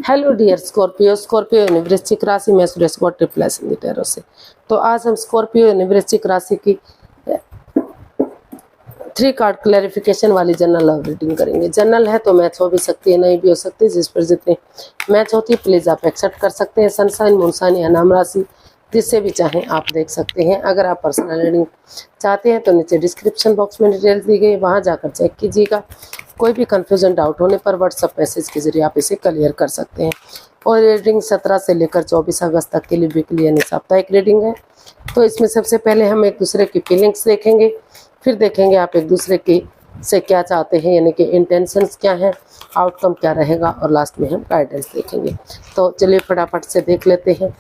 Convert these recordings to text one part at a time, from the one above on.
Hello dear Scorpio, Scorpio यानी वृश्चिक राशि में सूरज को ट्रिप्लस इन द टैरो से। तो आज हम स्कॉर्पियो यानी वृश्चिक राशि की 3 कार्ड क्लैरिफिकेशन वाली जनरल लव रीडिंग करेंगे। जनरल है तो मैच हो भी सकती है, नहीं भी हो सकती है। जिस पर जितने मैच होती है प्लीज़ आप एक्सेप्ट कर सकते हैं। सनसाइन, मूनसाइन या नाम राशि जिससे भी चाहें आप देख सकते हैं। अगर आप पर्सनल रीडिंग चाहते हैं तो नीचे डिस्क्रिप्शन बॉक्स में डिटेल्स दी गई, वहाँ जाकर चेक कीजिएगा। कोई भी कन्फ्यूजन डाउट होने पर व्हाट्सएप मैसेज के जरिए आप इसे क्लियर कर सकते हैं। और रीडिंग 17 से लेकर 24 अगस्त तक के लिए वीकली यानी साप्ताहिक रीडिंग है। तो इसमें सबसे पहले हम एक दूसरे की फीलिंग्स देखेंगे, फिर देखेंगे आप एक दूसरे की से क्या चाहते हैं, यानी कि इंटेंशंस क्या हैं, आउटकम क्या रहेगा, और लास्ट में हम गाइडेंस देखेंगे। तो चलिए फटाफट से देख लेते हैं।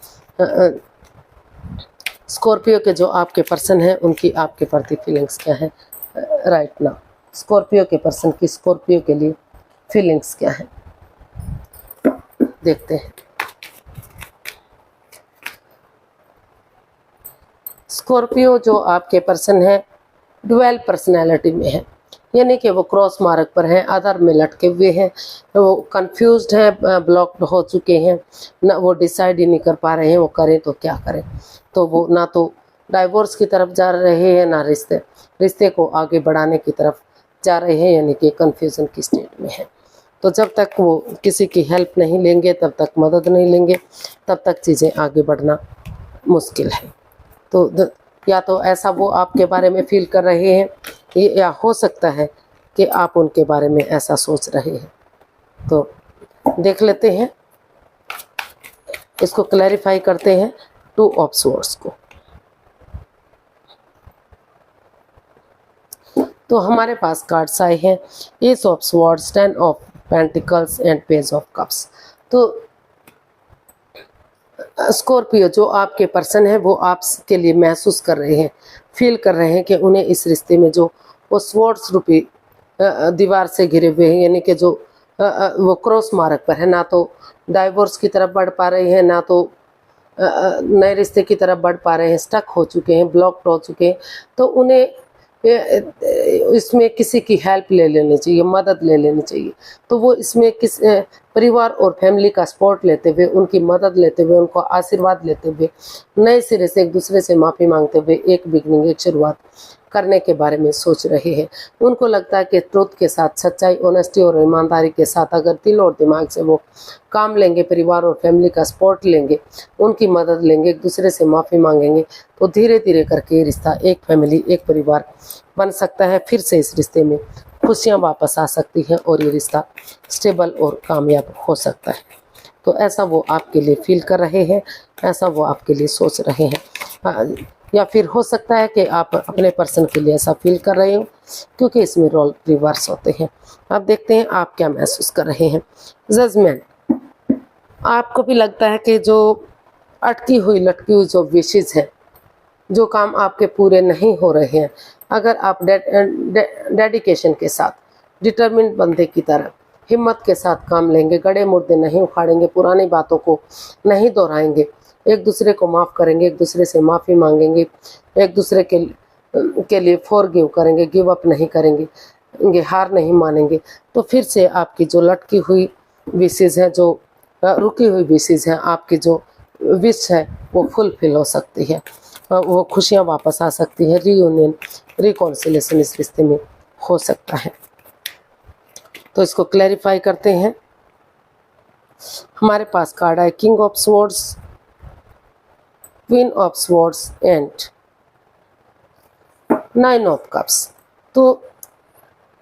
स्कॉर्पियो के जो आपके पर्सन हैं उनकी आपके प्रति फीलिंग्स क्या है राइट नाउ। स्कॉर्पियो के पर्सन की स्कॉर्पियो के लिए फीलिंग्स क्या है देखते हैं। स्कॉर्पियो जो आपके पर्सन है डुअल पर्सनैलिटी में है, यानी कि वो क्रॉस मार्ग पर हैं, आधार में लटके हुए हैं, वो कंफ्यूज्ड हैं, ब्लॉक्ड हो चुके हैं, ना वो डिसाइड ही नहीं कर पा रहे हैं वो करें तो क्या करें। तो वो ना तो डाइवोर्स की तरफ जा रहे हैं, ना रिश्ते को आगे बढ़ाने की तरफ जा रहे हैं, यानी कि कंफ्यूजन की स्टेट में है। तो जब तक वो किसी की हेल्प नहीं लेंगे, तब तक मदद नहीं लेंगे, तब तक चीज़ें आगे बढ़ना मुश्किल है। तो या तो ऐसा वो आपके बारे में फील कर रहे हैं, या हो सकता है कि आप उनके बारे में ऐसा सोच रहे हैं। तो देख लेते हैं, इसको क्लैरिफाई करते हैं 2 ऑफ स्वॉर्ड्स को। तो हमारे पास कार्ड्स आए हैं S of swords, 10 of pentacles and page of cups. तो स्कॉर्पियो जो आपके पर्सन है वो आपके लिए महसूस कर रहे हैं, फील कर रहे हैं कि उन्हें इस रिश्ते में जो वो स्वॉर्ड्स रूपी दीवार से घिरे हुए हैं, यानी कि जो वो क्रॉस मार्ग पर है, ना तो डाइवोर्स की तरफ बढ़ पा रहे हैं, ना तो नए रिश्ते की तरफ बढ़ पा रहे हैं, स्टक हो चुके हैं, ब्लॉक्ड हो चुके हैं। तो उन्हें इसमें किसी की हेल्प ले लेनी चाहिए, मदद ले लेनी चाहिए। तो वो इसमें किस परिवार और फैमिली का सपोर्ट लेते हुए, उनकी मदद लेते हुए, उनको आशीर्वाद लेते हुए, नए सिरे से एक दूसरे से माफ़ी मांगते हुए एक बिगनिंग, एक शुरुआत करने के बारे में सोच रहे हैं। उनको लगता है कि ट्रुथ के साथ, सच्चाई, ऑनेस्टी और ईमानदारी के साथ अगर दिल और दिमाग से वो काम लेंगे, परिवार और फैमिली का सपोर्ट लेंगे, उनकी मदद लेंगे, एक दूसरे से माफ़ी मांगेंगे, तो धीरे धीरे करके ये रिश्ता एक फैमिली, एक परिवार बन सकता है। फिर से इस रिश्ते में खुशियाँ वापस आ सकती हैं और ये रिश्ता स्टेबल और कामयाब हो सकता है। तो ऐसा वो आपके लिए फील कर रहे हैं, ऐसा वो आपके लिए सोच रहे हैं। या फिर हो सकता है कि आप अपने पर्सन के लिए ऐसा फील कर रहे हो, क्योंकि इसमें रोल रिवर्स होते हैं। अब देखते हैं आप क्या महसूस कर रहे हैं। जजमेंट, आपको भी लगता है कि जो अटकी हुई लटकी हुई जो विशेष है, जो काम आपके पूरे नहीं हो रहे हैं, अगर आप डेडिकेशन के साथ, डिटर्मिन्ड बंदे की तरह हिम्मत के साथ काम लेंगे, गड़े मुर्दे नहीं उखाड़ेंगे, पुरानी बातों को नहीं दोहराएंगे, एक दूसरे को माफ़ करेंगे, एक दूसरे से माफ़ी मांगेंगे, एक दूसरे के लिए फॉरगिव करेंगे, गिव अप नहीं करेंगे, हार नहीं मानेंगे, तो फिर से आपकी जो लटकी हुई विशेष है, जो रुकी हुई विशेष है, आपकी जो विश है वो फुलफिल हो सकती है, वो खुशियाँ वापस आ सकती है, रीयूनियन, रिकॉन्सिलेशन इस रिश्ते में हो सकता है। तो इसको क्लैरिफाई करते हैं। हमारे पास कार्ड है king of swords, queen of swords and 9 of cups. तो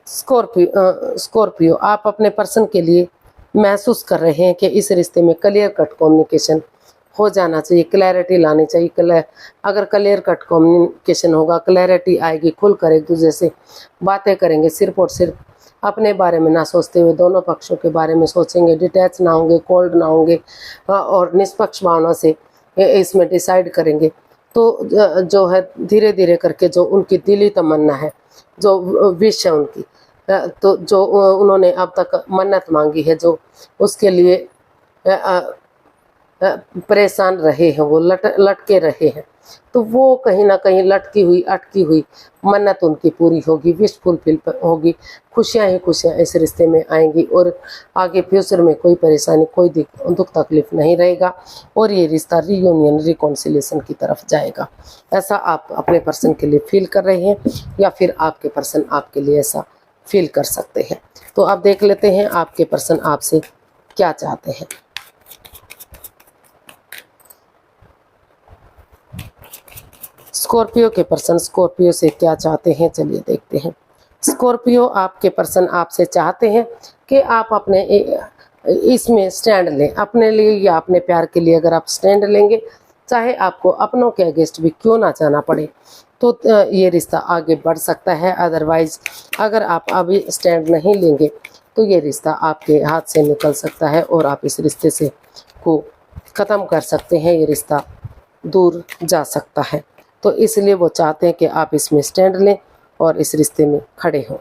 स्कॉर्पियो आप अपने पर्सन के लिए महसूस कर रहे हैं कि इस रिश्ते में क्लियर कट कम्युनिकेशन हो जाना चाहिए, क्लैरिटी लानी चाहिए। अगर क्लियर कट कम्युनिकेशन होगा, क्लैरिटी आएगी, खुलकर एक दूसरे से बातें करेंगे, सिर्फ और सिर्फ अपने बारे में ना सोचते हुए दोनों पक्षों के बारे में सोचेंगे, डिटैच ना होंगे, कोल्ड ना होंगे, और निष्पक्ष भावना से इसमें डिसाइड करेंगे। तो जो है धीरे धीरे करके जो उनकी दिली तमन्ना है, जो विश है उनकी, तो जो उन्होंने अब तक मन्नत मांगी है, जो उसके लिए परेशान रहे हैं, वो लटके रहे हैं, तो वो कहीं ना कहीं लटकी हुई अटकी हुई मन्नत उनकी पूरी होगी, विश फुलफिल होगी, खुशियां ही खुशियां इस रिश्ते में आएंगी और आगे फ्यूचर में कोई परेशानी, कोई दुख तकलीफ नहीं रहेगा और ये रिश्ता रीयूनियन रिकॉन्सिलेशन की तरफ जाएगा। ऐसा आप अपने पर्सन के लिए फील कर रहे हैं या फिर आपके पर्सन आपके लिए ऐसा फील कर सकते हैं। तो अब देख लेते हैं आपके पर्सन आपसे क्या चाहते हैं। स्कॉर्पियो के पर्सन स्कॉर्पियो से क्या चाहते हैं, चलिए देखते हैं। स्कॉर्पियो आपके पर्सन आपसे चाहते हैं कि आप अपने इसमें स्टैंड लें, अपने लिए या अपने प्यार के लिए। अगर आप स्टैंड लेंगे, चाहे आपको अपनों के अगेंस्ट भी क्यों ना जाना पड़े, तो ये रिश्ता आगे बढ़ सकता है। अदरवाइज अगर आप अभी स्टैंड नहीं लेंगे तो ये रिश्ता आपके हाथ से निकल सकता है और आप इस रिश्ते से को ख़त्म कर सकते हैं, ये रिश्ता दूर जा सकता है। तो इसलिए वो चाहते हैं कि आप इसमें स्टैंड लें और इस रिश्ते में खड़े हों।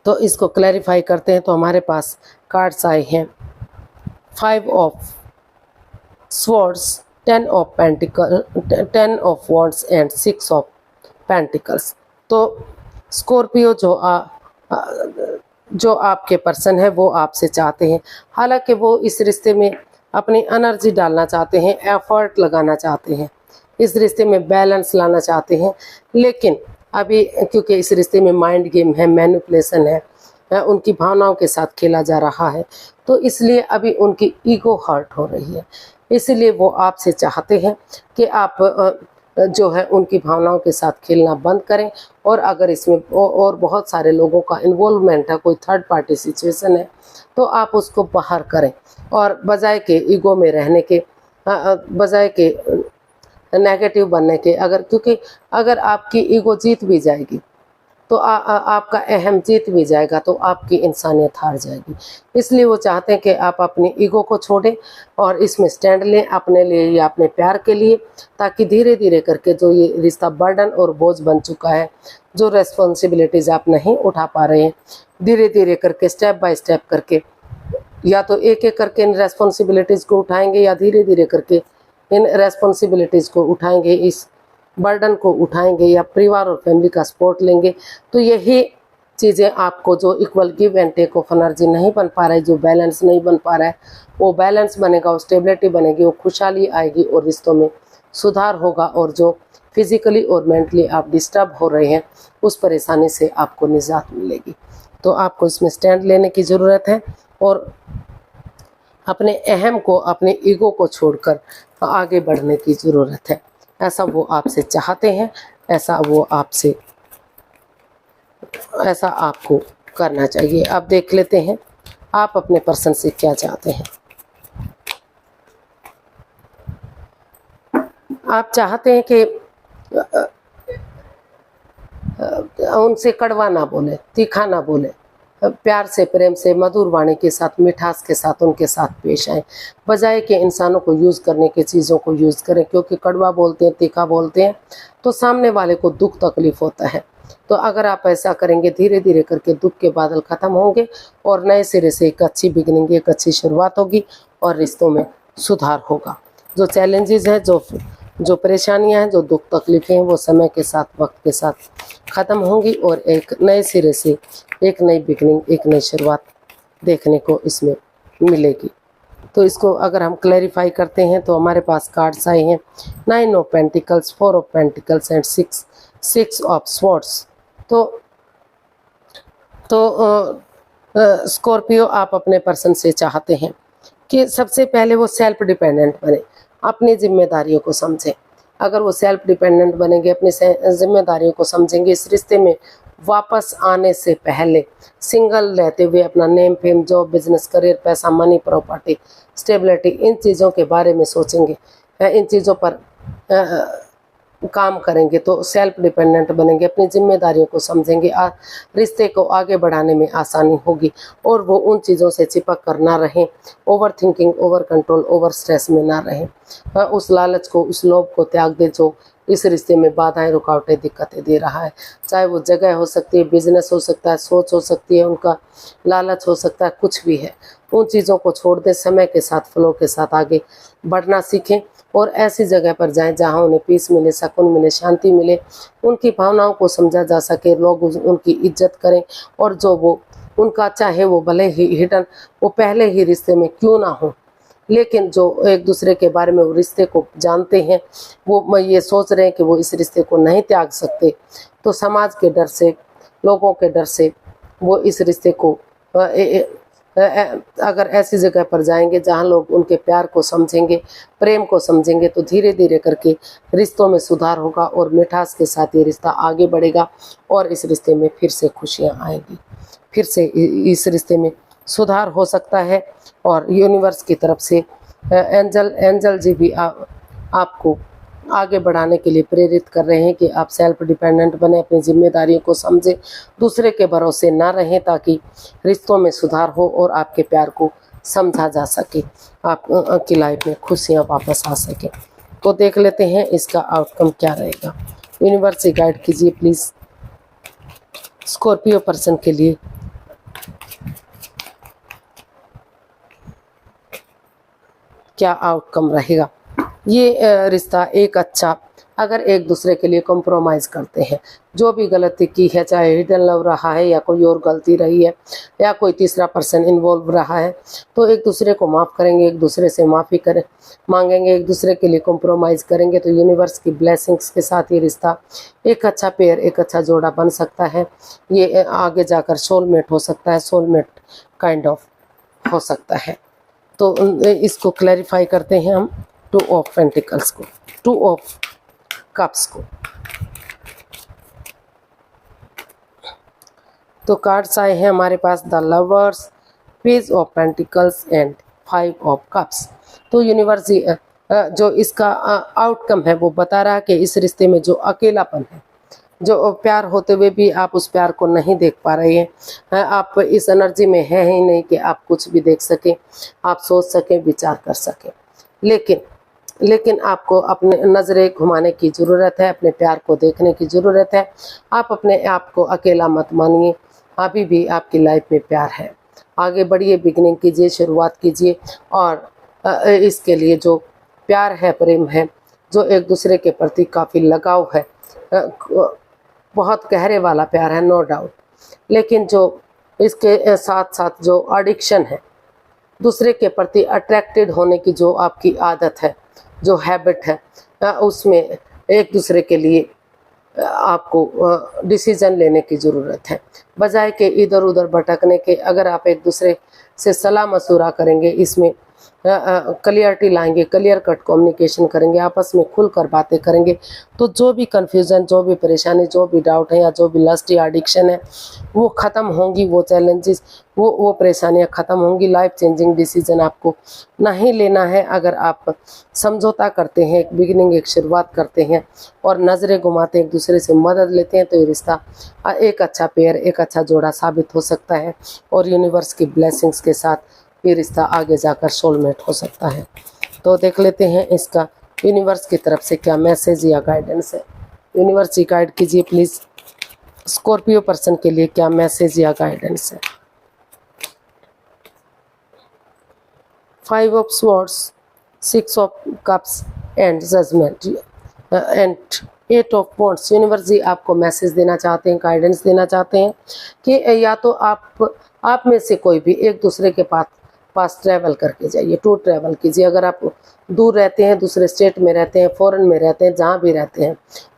तो इसको क्लैरिफाई करते हैं। तो हमारे पास कार्ड्स आए हैं 5 of swords, 10 of pentacle, 10 of wands and 6 of pentacles. तो स्कॉर्पियो जो आपके पर्सन है वो आपसे चाहते हैं, हालांकि वो इस रिश्ते में अपनी एनर्जी डालना चाहते हैं, एफर्ट लगाना चाहते हैं, इस रिश्ते में बैलेंस लाना चाहते हैं, लेकिन अभी क्योंकि इस रिश्ते में माइंड गेम है, मैनिपुलेशन है, उनकी भावनाओं के साथ खेला जा रहा है, तो इसलिए अभी उनकी ईगो हर्ट हो रही है। इसलिए वो आपसे चाहते हैं कि आप जो है उनकी भावनाओं के साथ खेलना बंद करें और अगर इसमें और बहुत सारे लोगों का इन्वॉल्वमेंट है, कोई थर्ड पार्टी सिचुएशन है, तो आप उसको बाहर करें और बजाय के ईगो में रहने के, बजाय के नेगेटिव बनने के, क्योंकि अगर आपकी ईगो जीत भी जाएगी तो आपका अहम जीत भी जाएगा तो आपकी इंसानियत हार जाएगी। इसलिए वो चाहते हैं कि आप अपनी ईगो को छोड़ें और इसमें स्टैंड लें अपने लिए या अपने प्यार के लिए, ताकि धीरे धीरे करके जो ये रिश्ता बर्डन और बोझ बन चुका है, जो रेस्पॉन्सिबिलिटीज़ आप नहीं उठा पा रहे हैं, धीरे धीरे करके स्टेप बाय स्टेप करके या तो एक एक करके इन रेस्पॉन्सिबिलिटीज़ को उठाएंगे या धीरे धीरे करके इन रेस्पॉन्सिबिलिटीज़ को उठाएंगे, इस बर्डन को उठाएंगे या परिवार और फैमिली का सपोर्ट लेंगे, तो यही चीज़ें आपको जो equal give and take of energy नहीं बन पा रहा है, जो बैलेंस नहीं बन पा रहा है, वो बैलेंस बनेगा, वो स्टेबिलिटी बनेगी, वो खुशहाली आएगी और रिश्तों में सुधार होगा और जो फिजिकली और मेंटली आप डिस्टर्ब हो रहे हैं उस परेशानी से आपको निजात मिलेगी। तो आपको इसमें स्टैंड लेने की ज़रूरत है और अपने अहम को, अपने ईगो को छोड़कर आगे बढ़ने की ज़रूरत है। ऐसा वो आपसे चाहते हैं, ऐसा आपको करना चाहिए। अब देख लेते हैं आप अपने पर्सन से क्या चाहते हैं। आप चाहते हैं कि उनसे कड़वा ना बोले, तीखा ना बोले, प्यार से, प्रेम से, मधुर वाणी के साथ, मिठास के साथ उनके साथ पेश आए, बजाय कि इंसानों को यूज़ करने के चीज़ों को यूज़ करें, क्योंकि कड़वा बोलते हैं, तीखा बोलते हैं तो सामने वाले को दुख तकलीफ होता है। तो अगर आप ऐसा करेंगे, धीरे धीरे करके दुख के बादल ख़त्म होंगे और नए सिरे से एक अच्छी बिगनिंग, एक अच्छी शुरुआत होगी और रिश्तों में सुधार होगा। जो चैलेंजेस हैं, जो परेशानियां हैं, जो दुख तकलीफ़ें हैं, वो समय के साथ, वक्त के साथ ख़त्म होंगी और एक नए सिरे से एक नई बिगनिंग, एक नई शुरुआत देखने को इसमें मिलेगी। तो इसको अगर हम क्लैरिफाई करते हैं तो हमारे पास कार्ड्स आए हैं 9 of pentacles, 4 of pentacles and 6 of swords. तो स्कॉर्पियो आप अपने पर्सन से चाहते हैं कि सबसे पहले वो सेल्फ डिपेंडेंट बने, अपनी जिम्मेदारियों को समझें। अगर वो सेल्फ डिपेंडेंट बनेंगे, अपनी जिम्मेदारियों को समझेंगे, इस रिश्ते में वापस आने से पहले सिंगल रहते हुए अपना name, fame, job, business, career, पैसा, मनी, प्रॉपर्टी, स्टेबिलिटी, इन चीज़ों के बारे में सोचेंगे, इन चीज़ों पर काम करेंगे तो सेल्फ डिपेंडेंट बनेंगे, अपनी जिम्मेदारियों को समझेंगे, रिश्ते को आगे बढ़ाने में आसानी होगी और वो उन चीज़ों से चिपक कर ना रहें, over thinking, over control, over stress में ना रहें, उस लालच को, उस लोभ को त्याग दें जो इस रिश्ते में बाधाएं, रुकावटें, दिक्कतें दे रहा है। चाहे वो जगह हो सकती है, बिजनेस हो सकता है, सोच हो सकती है, उनका लालच हो सकता है, कुछ भी है। उन चीज़ों को छोड़ दें, समय के साथ, फ्लो के साथ आगे बढ़ना सीखें और ऐसी जगह पर जाएं जहां उन्हें पीस मिले, सुकून मिले, शांति मिले, उनकी भावनाओं को समझा जा सके, लोग उनकी इज्जत करें और जो वो उनका चाहे वो भले ही हिडन वो पहले ही रिश्ते में क्यों ना हो, लेकिन जो एक दूसरे के बारे में वो रिश्ते को जानते हैं, वो ये सोच रहे हैं कि वो इस रिश्ते को नहीं त्याग सकते, तो समाज के डर से, लोगों के डर से वो इस रिश्ते को अगर ऐसी जगह पर जाएंगे जहां लोग उनके प्यार को समझेंगे, प्रेम को समझेंगे, तो धीरे धीरे करके रिश्तों में सुधार होगा और मिठास के साथ ये रिश्ता आगे बढ़ेगा और इस रिश्ते में फिर से खुशियां आएंगी, फिर से इस रिश्ते में सुधार हो सकता है। और यूनिवर्स की तरफ से एंजल जी भी आपको आगे बढ़ाने के लिए प्रेरित कर रहे हैं कि आप सेल्फ डिपेंडेंट बने, अपनी जिम्मेदारियों को समझें, दूसरे के भरोसे ना रहें, ताकि रिश्तों में सुधार हो और आपके प्यार को समझा जा सके, आपकी लाइफ में खुशियाँ वापस आ सके। तो देख लेते हैं इसका आउटकम क्या रहेगा। यूनिवर्स से गाइड कीजिए प्लीज़ स्कॉर्पियो पर्सन के लिए क्या आउटकम रहेगा। ये रिश्ता एक अच्छा, अगर एक दूसरे के लिए कॉम्प्रोमाइज़ करते हैं, जो भी गलती की है, चाहे हिडन लव रहा है या कोई और गलती रही है या कोई तीसरा पर्सन इन्वॉल्व रहा है, तो एक दूसरे को माफ़ करेंगे, एक दूसरे से माफ़ी करें मांगेंगे, एक दूसरे के लिए कॉम्प्रोमाइज़ करेंगे, तो यूनिवर्स की ब्लेसिंग्स के साथ ये रिश्ता एक अच्छा पेयर, एक अच्छा जोड़ा बन सकता है। ये आगे जाकर सोलमेट हो सकता है, सोलमेट काइंड ऑफ हो सकता है। तो इसको क्लैरिफाई करते हैं हम टू ऑफ पेंटिकल्स को, टू ऑफ कप्स को। तो कार्ड्स आए हैं हमारे पास the lovers, page of pentacles and 5 of cups. तो यूनिवर्स जो इसका आउटकम है वो बता रहा है कि इस रिश्ते में जो अकेलापन है, जो प्यार होते हुए भी आप उस प्यार को नहीं देख पा रहे हैं, आप इस एनर्जी में है ही नहीं कि आप कुछ भी देख सकें, आप सोच सकें, विचार कर सकें, लेकिन आपको अपने नज़रें घुमाने की ज़रूरत है, अपने प्यार को देखने की ज़रूरत है। आप अपने आप को अकेला मत मानिए, अभी भी आपकी लाइफ में प्यार है। आगे बढ़िए, बिगनिंग कीजिए, शुरुआत कीजिए और इसके लिए जो प्यार है, प्रेम है, जो एक दूसरे के प्रति काफ़ी लगाव है, बहुत गहरे वाला प्यार है, नो डाउट, लेकिन जो इसके साथ साथ जो एडिक्शन है, दूसरे के प्रति अट्रैक्टेड होने की जो आपकी आदत है, जो हैबिट है, उसमें एक दूसरे के लिए आपको डिसीजन लेने की ज़रूरत है, बजाय के इधर उधर भटकने के। अगर आप एक दूसरे से सलाह मशवरा करेंगे, इसमें क्लियरिटी लाएंगे, क्लियर कट कम्युनिकेशन करेंगे, आपस में खुलकर बातें करेंगे, तो जो भी कन्फ्यूज़न, जो भी परेशानी, जो भी डाउट है या जो भी लस्ट या एडिक्शन है, वो ख़त्म होंगी, वो चैलेंजेस, वो परेशानियां ख़त्म होंगी। लाइफ चेंजिंग डिसीजन आपको नहीं लेना है। अगर आप समझौता करते हैं, एक बिगिनिंग, एक शुरुआत करते हैं और नज़रें घुमाते हैं, एक दूसरे से मदद लेते हैं, तो ये रिश्ता एक अच्छा पेयर, एक अच्छा जोड़ा साबित हो सकता है और यूनिवर्स की ब्लेसिंग्स के साथ ये रिश्ता आगे जाकर सोलमेट हो सकता है। तो देख लेते हैं इसका यूनिवर्स की तरफ से क्या मैसेज या गाइडेंस है। यूनिवर्स ही गाइड कीजिए प्लीज़ स्कॉर्पियो पर्सन के लिए क्या मैसेज या गाइडेंस है। 5 of swords, 6 of cups and judgement and 8 of wands. Universe ji आपको मैसेज देना चाहते हैं, गाइडेंस देना चाहते हैं कि या तो आप में से कोई भी एक दूसरे के पास ट्रैवल करके जाइए, टू ट्रैवल कीजिए। अगर आप दूर रहते हैं, दूसरे स्टेट में रहते हैं, फॉरेन में रहते हैं, जहाँ भी रहते हैं,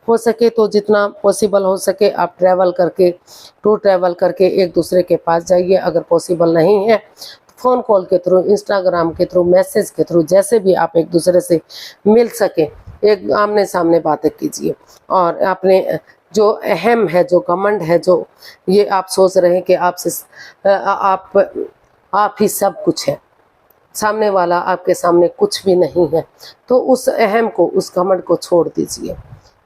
हो सके तो जितना पॉसिबल हो सके आप ट्रैवल करके एक दूसरे के पास जाइए। अगर पॉसिबल नहीं है, फ़ोन कॉल के थ्रू, इंस्टाग्राम के थ्रू, मैसेज के थ्रू, जैसे भी आप एक दूसरे से मिल सके, एक आमने सामने बातें कीजिए और अपने जो अहम है, जो घमंड है, जो ये आप सोच रहे हैं कि आप ही सब कुछ है, सामने वाला आपके सामने कुछ भी नहीं है, तो उस अहम को, उस घमंड को छोड़ दीजिए,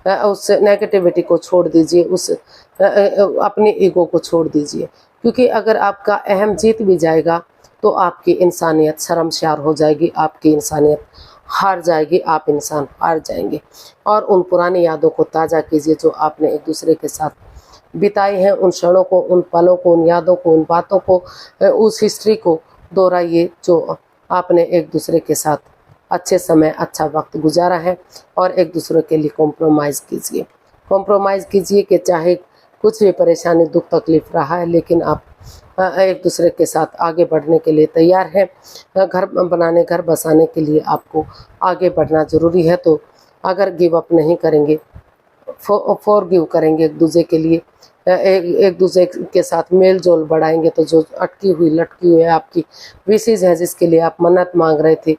उस नेगेटिविटी को छोड़ दीजिए, उस अपनी ईगो को छोड़ दीजिए, क्योंकि अगर आपका अहम जीत भी जाएगा तो आपकी इंसानियत शर्मसार हो जाएगी, आपकी इंसानियत हार जाएगी, आप इंसान हार जाएंगे। और उन पुरानी यादों को ताज़ा कीजिए जो आपने एक दूसरे के साथ बिताई हैं, उन क्षणों को, उन पलों को, उन यादों को, उन बातों को, उस हिस्ट्री को दोहराइए जो आपने एक दूसरे के साथ अच्छे समय, अच्छा वक्त गुजारा है। और एक दूसरे के लिए कॉम्प्रोमाइज़ कीजिए, कॉम्प्रोमाइज़ कीजिए कि चाहे कुछ भी परेशानी, दुख, तकलीफ रहा है, लेकिन आप एक दूसरे के साथ आगे बढ़ने के लिए तैयार हैं। घर बनाने, घर बसाने के लिए आपको आगे बढ़ना ज़रूरी है। तो अगर गिव अप नहीं करेंगे, फॉरगिव करेंगे एक दूसरे के लिए, एक दूसरे के साथ मेल जोल बढ़ाएंगे, तो जो अटकी हुई लटकी हुई है आपकी विशेज़ है, जिसके लिए आप मन्नत मांग रहे थे,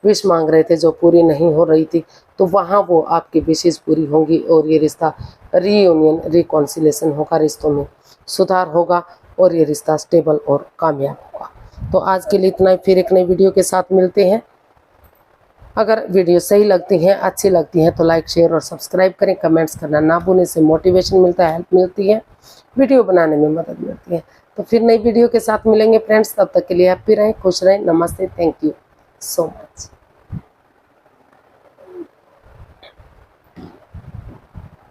विश मांग रहे थे, जो पूरी नहीं हो रही थी, तो वहाँ वो आपकी विशेज़ पूरी होंगी और ये रिश्ता रीयूनियन, रिकॉन्सिलेशन होगा, रिश्तों में सुधार होगा और ये रिश्ता स्टेबल और कामयाब होगा। तो आज के लिए इतना ही, फिर एक नई वीडियो के साथ मिलते हैं। अगर वीडियो सही लगती हैं, अच्छी लगती हैं, तो लाइक, शेयर और सब्सक्राइब करें। कमेंट्स करना ना भूलें, से मोटिवेशन मिलता है, हेल्प मिलती है, वीडियो बनाने में मदद मिलती है। तो फिर नई वीडियो के साथ मिलेंगे फ्रेंड्स, तब तक के लिए हैप्पी रहें, खुश रहें। नमस्ते, थैंक यू सो मच।